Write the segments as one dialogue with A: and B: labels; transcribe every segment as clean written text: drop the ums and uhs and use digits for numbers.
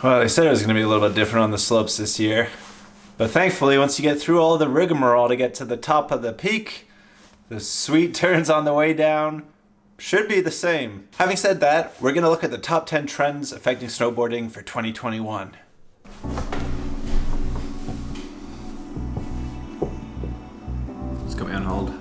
A: Well, they said it was going to be a little bit different on the slopes this year. But thankfully, once you get through all the rigmarole to get to the top of the peak, the sweet turns on the way down should be the same. Having said that, we're going to look at the top 10 trends affecting snowboarding for 2021. Let's go on hold.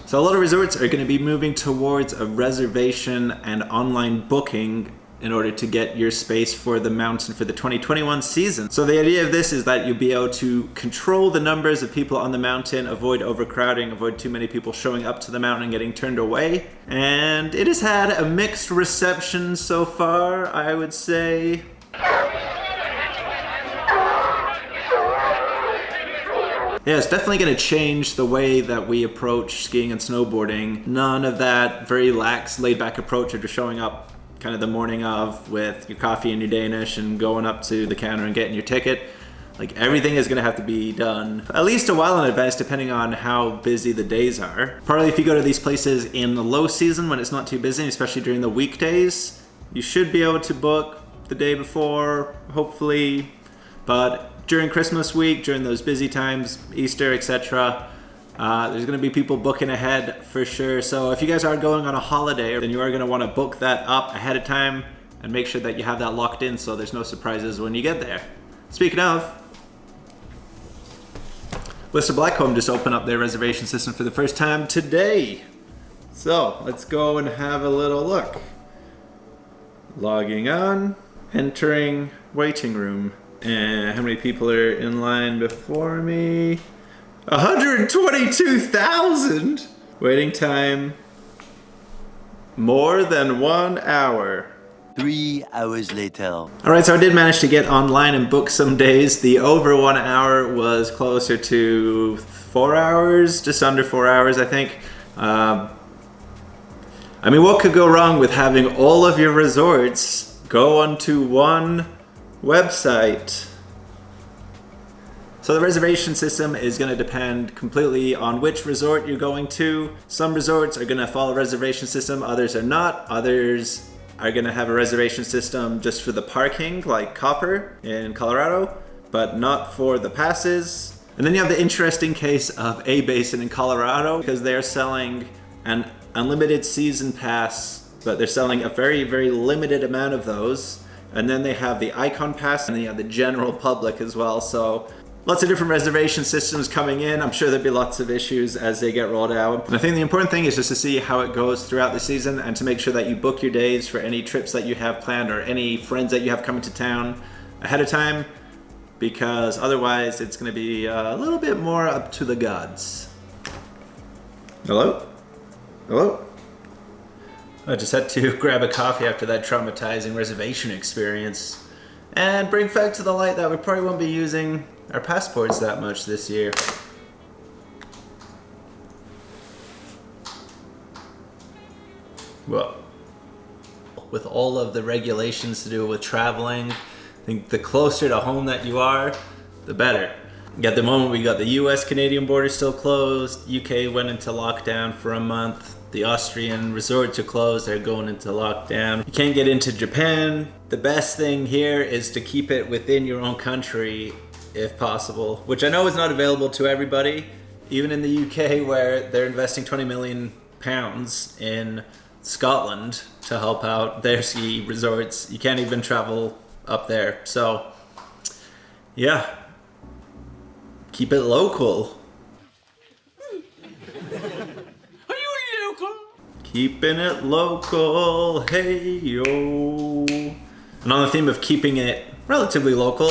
A: So a lot of resorts are going to be moving towards a reservation and online booking in order to get your space for the mountain for the 2021 season. So the idea of this is that you'll be able to control the numbers of people on the mountain, avoid overcrowding, avoid too many people showing up to the mountain and getting turned away. And it has had a mixed reception so far, I would say. Yeah, it's definitely going to change the way that we approach skiing and snowboarding. None of that very lax, laid-back approach of just showing up kind of the morning of with your coffee and your Danish and going up to the counter and getting your ticket. Like, everything is going to have to be done at least a while in advance, depending on how busy the days are. Partly if you go to these places in the low season when it's not too busy, especially during the weekdays, you should be able to book the day before, hopefully. But during Christmas week, during those busy times, Easter, etc., there's going to be people booking ahead for sure. So if you guys are going on a holiday, then you are going to want to book that up ahead of time and make sure that you have that locked in so there's no surprises when you get there. Speaking of, Whistler Blackcomb just opened up their reservation system for the first time today. So let's go and have a little look. Logging on, entering waiting room. And how many people are in line before me? 122,000! Waiting time, more than 1 hour.
B: 3 hours later.
A: Alright, so I did manage to get online and book some days. The over 1 hour was closer to 4 hours, just under 4 hours, I think. I mean, what could go wrong with having all of your resorts go onto one website? So the reservation system is going to depend completely on which resort you're going to. Some resorts are going to follow a reservation system, others are not. Others are going to have a reservation system just for the parking, like Copper in Colorado, but not for the passes. And then you have the interesting case of a-basin in Colorado, because they're selling an unlimited season pass, but they're selling a very, very limited amount of those. And then they have the Ikon pass, and then you have the general public as well. So lots of different reservation systems coming in. I'm sure there'll be lots of issues as they get rolled out. And I think the important thing is just to see how it goes throughout the season and to make sure that you book your days for any trips that you have planned or any friends that you have coming to town ahead of time, because otherwise it's going to be a little bit more up to the gods. Hello? Hello? I just had to grab a coffee after that traumatizing reservation experience and bring fact to the light that we probably won't be using our passports that much this year. Well, with all of the regulations to do with traveling, I think the closer to home that you are, the better. At the moment, we got the US-Canadian border still closed. UK went into lockdown for a month. The Austrian resorts are closed, they're going into lockdown. You can't get into Japan. The best thing here is to keep it within your own country if possible, which I know is not available to everybody. Even in the UK, where they're investing £20 million in Scotland to help out their ski resorts, you can't even travel up there. So yeah, keep it local. Keeping it local, hey yo. And on the theme of keeping it relatively local,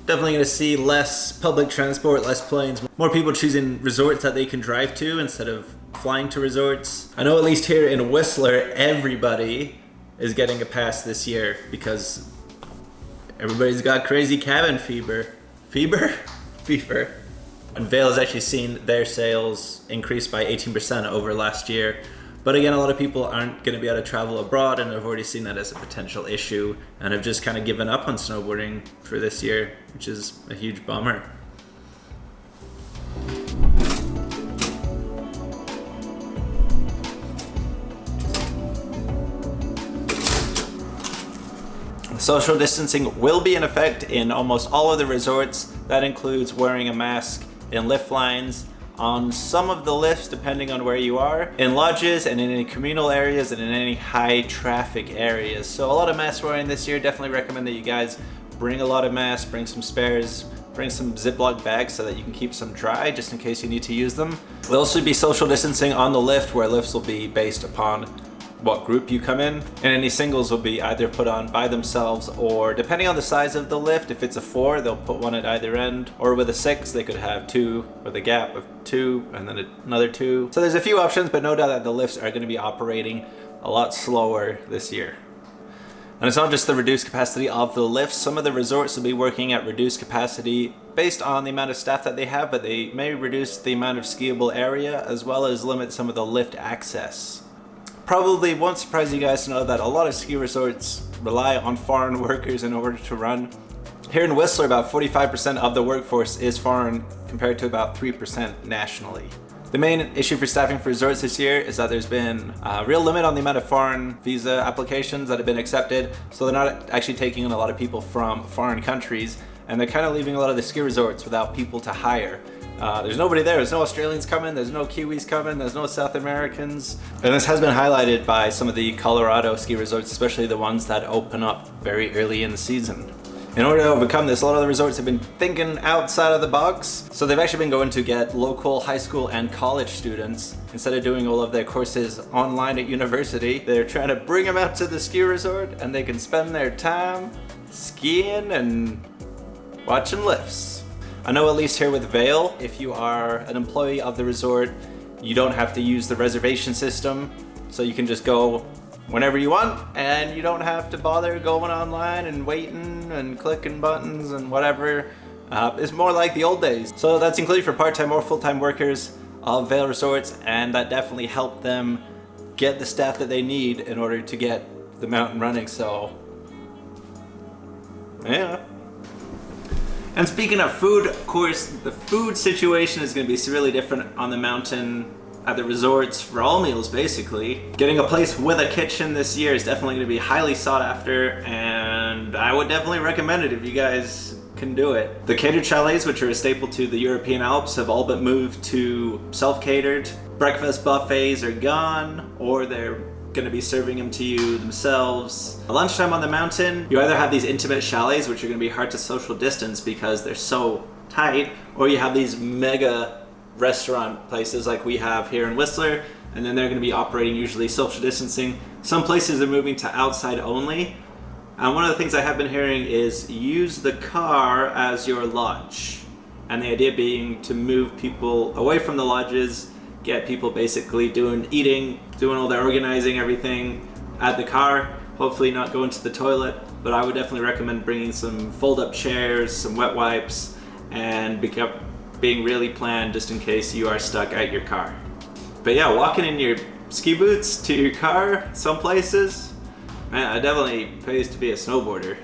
A: definitely going to see less public transport, less planes, more people choosing resorts that they can drive to instead of flying to resorts. I know at least here in Whistler, everybody is getting a pass this year because everybody's got crazy cabin fever. Fever? And Vail has actually seen their sales increase by 18% over last year. But again, a lot of people aren't going to be able to travel abroad, and I've already seen that as a potential issue and have just kind of given up on snowboarding for this year, which is a huge bummer. Social distancing will be in effect in almost all of the resorts. That includes wearing a mask in lift lines, on some of the lifts depending on where you are, in lodges and in any communal areas and in any high traffic areas. So a lot of mask wearing this year. Definitely recommend that you guys bring a lot of masks, bring some spares, bring some Ziploc bags so that you can keep some dry just in case you need to use them. There'll also be social distancing on the lift, where lifts will be based upon what group you come in, and any singles will be either put on by themselves, or depending on the size of the lift, if it's a 4 they'll put one at either end, or with a 6 they could have 2 with a gap of 2 and then another 2. So there's a few options, but no doubt that the lifts are going to be operating a lot slower this year. And it's not just the reduced capacity of the lifts. Some of the resorts will be working at reduced capacity based on the amount of staff that they have, but they may reduce the amount of skiable area as well as limit some of the lift access. Probably won't surprise you guys to know that a lot of ski resorts rely on foreign workers in order to run. Here in Whistler, about 45% of the workforce is foreign, compared to about 3% nationally. The main issue for staffing for resorts this year is that there's been a real limit on the amount of foreign visa applications that have been accepted, so they're not actually taking in a lot of people from foreign countries, and they're kind of leaving a lot of the ski resorts without people to hire. There's nobody there. There's no Australians coming, there's no Kiwis coming, there's no South Americans. And this has been highlighted by some of the Colorado ski resorts, especially the ones that open up very early in the season. In order to overcome this, a lot of the resorts have been thinking outside of the box. So they've actually been going to get local high school and college students. Instead of doing all of their courses online at university, they're trying to bring them out to the ski resort, and they can spend their time skiing and watching lifts. I know at least here with Vail, if you are an employee of the resort, you don't have to use the reservation system, so you can just go whenever you want, and you don't have to bother going online and waiting and clicking buttons and whatever. It's more like the old days. So that's included for part-time or full-time workers of Vail Resorts, and that definitely helped them get the staff that they need in order to get the mountain running. So yeah. And speaking of food, of course, the food situation is going to be really different on the mountain at the resorts for all meals, basically. Getting a place with a kitchen this year is definitely going to be highly sought after, and I would definitely recommend it if you guys can do it. The catered chalets, which are a staple to the European Alps, have all but moved to self-catered. Breakfast buffets are gone, or they're going to be serving them to you themselves. At lunchtime on the mountain, you either have these intimate chalets, which are going to be hard to social distance because they're so tight, or you have these mega restaurant places like we have here in Whistler, and then they're going to be operating usually social distancing. Some places are moving to outside only, and one of the things I have been hearing is use the car as your lodge, and the idea being to move people away from the lodges, get people basically eating, doing all their organizing, everything at the car, hopefully not going to the toilet, but I would definitely recommend bringing some fold-up chairs, some wet wipes, and being really planned just in case you are stuck at your car. But yeah, walking in your ski boots to your car, some places, man, it definitely pays to be a snowboarder.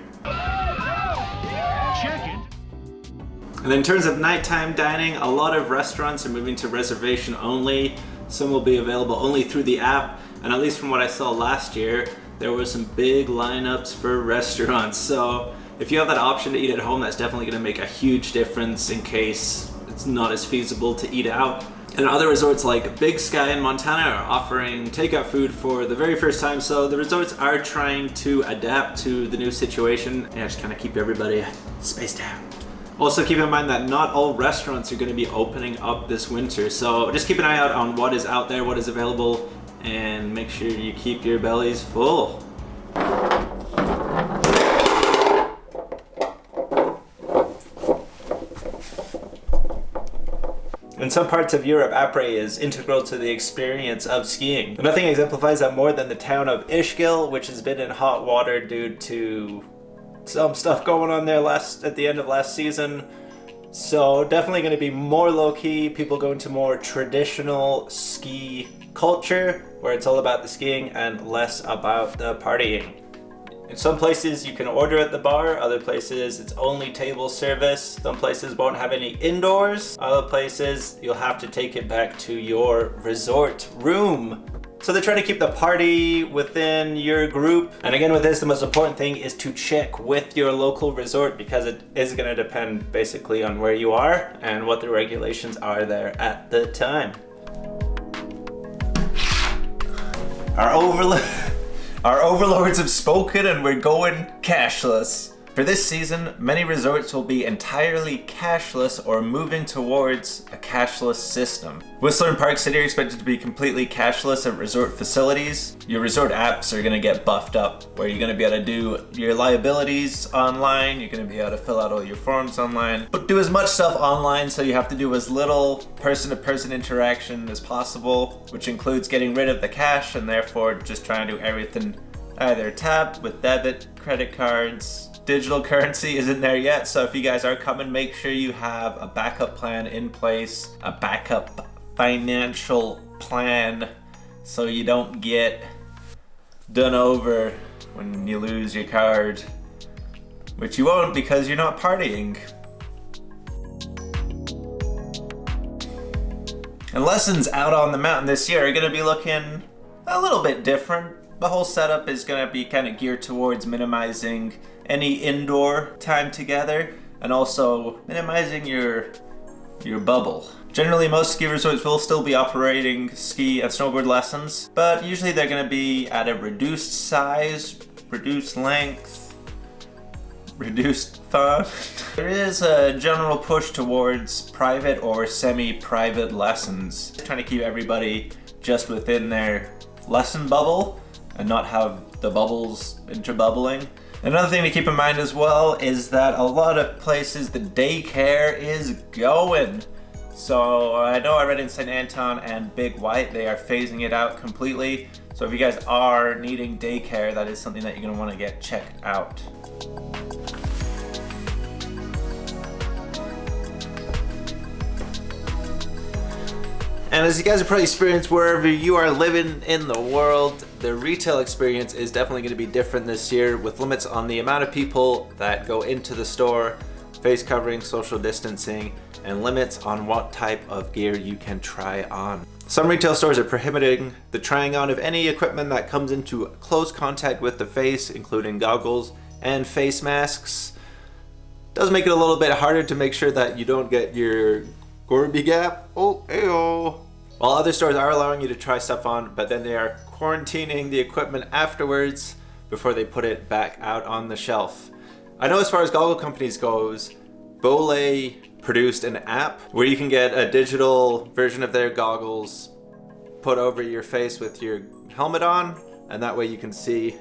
A: And then in terms of nighttime dining, a lot of restaurants are moving to reservation only. Some will be available only through the app, and at least from what I saw last year, there were some big lineups for restaurants. So if you have that option to eat at home, that's definitely going to make a huge difference in case it's not as feasible to eat out. And other resorts like Big Sky in Montana are offering takeout food for the very first time, so the resorts are trying to adapt to the new situation and just kind of keep everybody spaced out. Also keep in mind that not all restaurants are going to be opening up this winter, so just keep an eye out on what is out there, what is available, and make sure you keep your bellies full. In some parts of Europe, apres is integral to the experience of skiing. Nothing exemplifies that more than the town of Ischgl, which has been in hot water due to some stuff going on there at the end of last season. So definitely going to be more low-key, people going to more traditional ski culture, where it's all about the skiing and less about the partying. In some places you can order at the bar, other places it's only table service. Some places won't have any indoors, other places you'll have to take it back to your resort room So they try to keep the party within your group. And again, with this, the most important thing is to check with your local resort, because it is going to depend basically on where you are and what the regulations are there at the time. Our overlords have spoken and we're going cashless. For this season, many resorts will be entirely cashless or moving towards a cashless system. Whistler and Park City are expected to be completely cashless at resort facilities. Your resort apps are going to get buffed up, where you're going to be able to do your liabilities online, you're going to be able to fill out all your forms online, but do as much stuff online, so you have to do as little person-to-person interaction as possible, which includes getting rid of the cash and therefore just trying to do everything either tap with debit, credit cards. Digital currency isn't there yet, so if you guys are coming, make sure you have a backup plan in place, a backup financial plan, so you don't get done over when you lose your card, which you won't because you're not partying. And lessons out on the mountain this year are going to be looking a little bit different. The whole setup is going to be kind of geared towards minimizing any indoor time together and also minimizing your bubble. Generally, most ski resorts will still be operating ski and snowboard lessons, but usually they're going to be at a reduced size, reduced length, reduced fun. There is a general push towards private or semi-private lessons, trying to keep everybody just within their lesson bubble and not have the bubbles interbubbling. Another thing to keep in mind as well is that a lot of places the daycare is going. So I know I read in St. Anton and Big White, they are phasing it out completely. So if you guys are needing daycare, that is something that you're gonna wanna get checked out. And as you guys have probably experienced wherever you are living in the world, the retail experience is definitely going to be different this year, with limits on the amount of people that go into the store, face covering, social distancing, and limits on what type of gear you can try on. Some retail stores are prohibiting the trying on of any equipment that comes into close contact with the face, including goggles and face masks. Does make it a little bit harder to make sure that you don't get your Gorby gap. Oh, ayo. While other stores are allowing you to try stuff on, but then they are quarantining the equipment afterwards before they put it back out on the shelf. I know as far as goggle companies goes, Bole produced an app where you can get a digital version of their goggles put over your face with your helmet on, and that way you can see.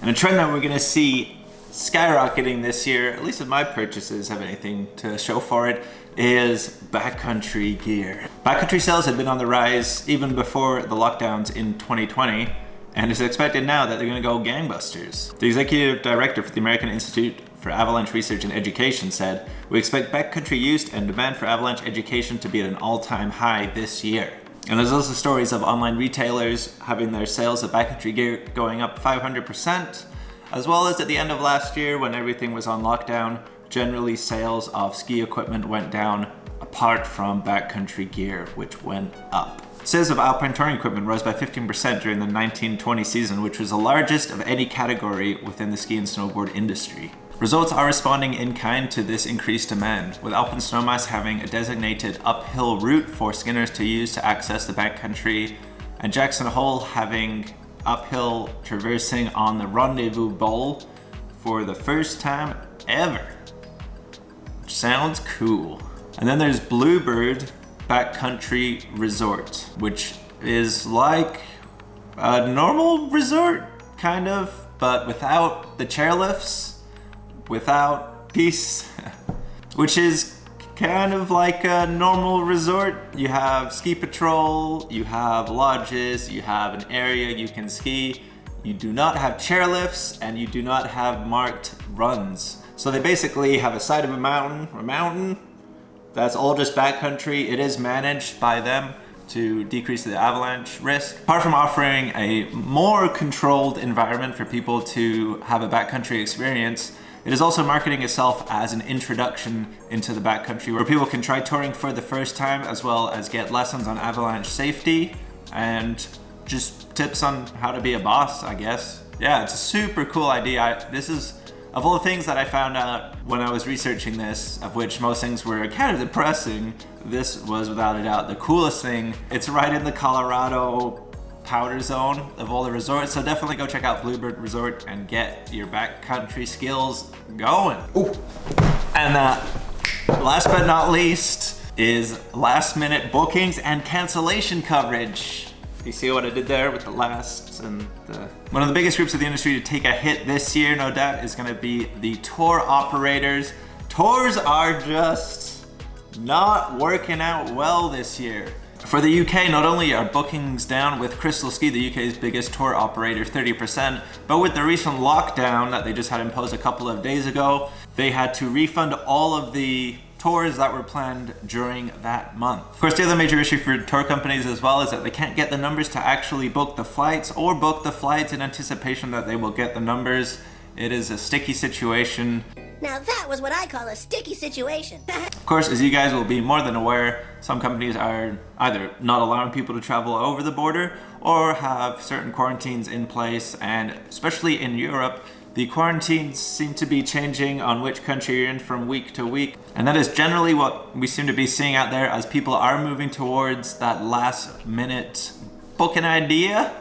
A: And a trend that we're gonna see skyrocketing this year, at least if my purchases have anything to show for it, is backcountry gear. Backcountry sales had been on the rise even before the lockdowns in 2020, and it's expected now that they're going to go gangbusters. The executive director for the American Institute for Avalanche Research and Education said, "We expect backcountry use and demand for avalanche education to be at an all-time high this year." And there's also stories of online retailers having their sales of backcountry gear going up 500%, as well as at the end of last year when everything was on lockdown, generally sales of ski equipment went down apart from backcountry gear, which went up. Sales of alpine touring equipment rose by 15% during the 1920 season, which was the largest of any category within the ski and snowboard industry. Resorts are responding in kind to this increased demand, with Alpine Snowmass having a designated uphill route for skinners to use to access the backcountry, and Jackson Hole having uphill traversing on the Rendezvous Bowl for the first time ever. Which sounds cool. And then there's Bluebird Backcountry Resort, which is like a normal resort, kind of, but without the chairlifts, without peace, which is kind of like a normal resort. You have ski patrol, you have lodges, you have an area you can ski. You do not have chairlifts, and you do not have marked runs. So they basically have a side of a mountain, that's all just backcountry. It is managed by them to decrease the avalanche risk. Apart from offering a more controlled environment for people to have a backcountry experience, it is also marketing itself as an introduction into the backcountry where people can try touring for the first time, as well as get lessons on avalanche safety and just tips on how to be a boss, I guess. Yeah, it's a super cool idea. This is, of all the things that I found out when I was researching this, of which most things were kind of depressing, this was without a doubt the coolest thing. It's right in the Colorado powder zone of all the resorts, so definitely go check out Bluebird Resort and get your backcountry skills going. Ooh. And last but not least is last minute bookings and cancellation coverage. You see what I did there with the lasts and one of the biggest groups of the industry to take a hit this year, no doubt, is gonna be the tour operators. Tours are just not working out well this year. For the UK, not only are bookings down with Crystal Ski, the UK's biggest tour operator, 30%, but with the recent lockdown that they just had imposed a couple of days ago, they had to refund all of the tours that were planned during that month. Of course, the other major issue for tour companies as well is that they can't get the numbers to actually book the flights or book the flights in anticipation that they will get the numbers. It is a sticky situation.
C: Now that was what I call a sticky situation.
A: Of course, as you guys will be more than aware, some companies are either not allowing people to travel over the border or have certain quarantines in place, and especially in Europe, the quarantines seem to be changing on which country you're in from week to week. And that is generally what we seem to be seeing out there as people are moving towards that last minute booking idea.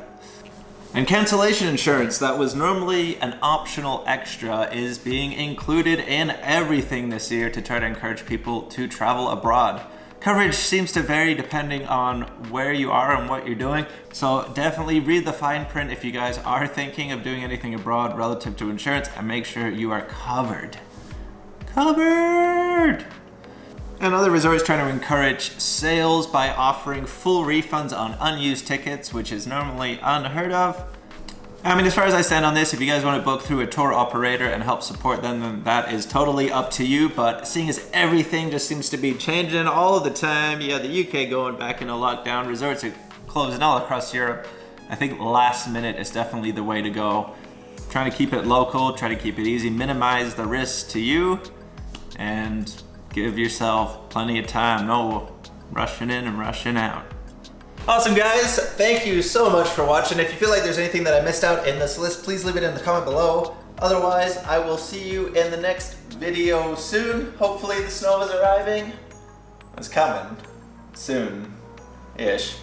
A: And cancellation insurance that was normally an optional extra is being included in everything this year to try to encourage people to travel abroad. Coverage seems to vary depending on where you are and what you're doing, so definitely read the fine print if you guys are thinking of doing anything abroad relative to insurance, and make sure you are covered. Covered! And other resorts trying to encourage sales by offering full refunds on unused tickets, which is normally unheard of. I mean, as far as I stand on this, if you guys want to book through a tour operator and help support them, then that is totally up to you. But seeing as everything just seems to be changing all of the time, yeah, the UK going back into lockdown, resorts are closing all across Europe, I think last minute is definitely the way to go. Trying to keep it local, try to keep it easy, minimize the risk to you, and give yourself plenty of time. No rushing in and rushing out. Awesome, guys. Thank you so much for watching. If you feel like there's anything that I missed out in this list, please leave it in the comment below. Otherwise, I will see you in the next video soon. Hopefully the snow is arriving. It's coming soon-ish.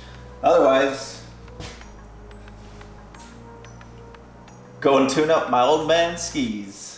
A: Otherwise, go and tune up my old man skis.